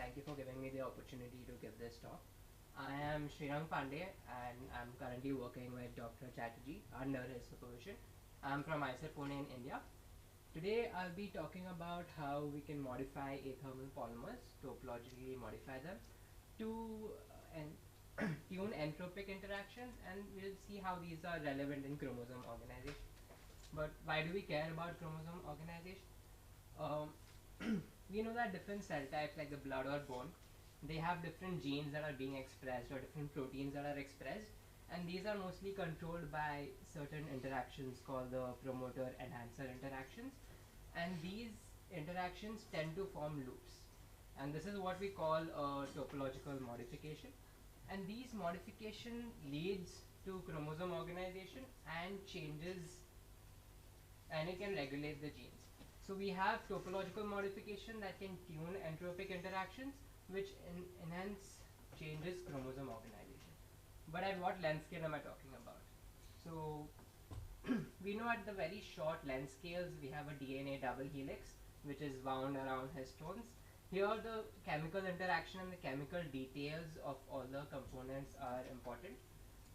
Thank you for giving me the opportunity to give this talk. I am Shreerang Pande and I'm currently working with Dr. Chatterjee under his supervision. I'm from IISER Pune in India. Today I'll be talking about how we can modify athermal polymers, topologically modify them to tune entropic interactions, and we'll see how these are relevant in chromosome organization. But why do we care about chromosome organization? Um, we know that different cell types like the blood or bone, they have different genes that are being expressed or different proteins that are expressed, and these are mostly controlled by certain interactions called the promoter enhancer interactions, and these interactions tend to form loops, and this is what we call a topological modification, and these modification leads to chromosome organization and changes, and it can regulate the genes. So we have topological modification that can tune entropic interactions, which enhance changes chromosome organization. But at what length scale am I talking about? So we know at the very short length scales we have a DNA double helix which is wound around histones. Here the chemical interaction and the chemical details of all the components are important.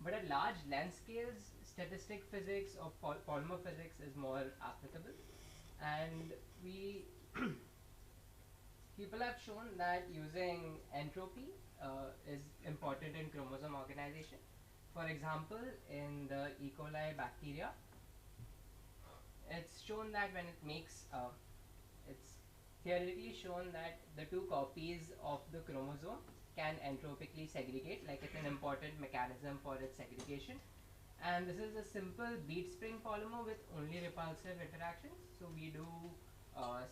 But at large length scales, statistic physics or polymer physics is more applicable. And we people have shown that using entropy is important in chromosome organization. For example, in the E. coli bacteria, it's shown that when it makes, it's theoretically shown that the two copies of the chromosome can entropically segregate, like it's an important mechanism for its segregation. And this is a simple bead spring polymer with only repulsive interactions. So we do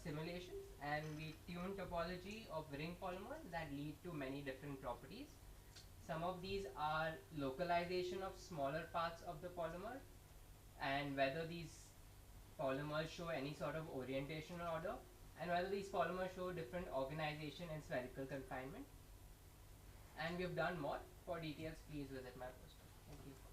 simulations and we tune topology of ring polymers that lead to many different properties. Some of these are localization of smaller parts of the polymer and whether these polymers show any sort of orientation or order, and whether these polymers show different organization and spherical confinement. And we've done more. For details, please visit my poster. Thank you.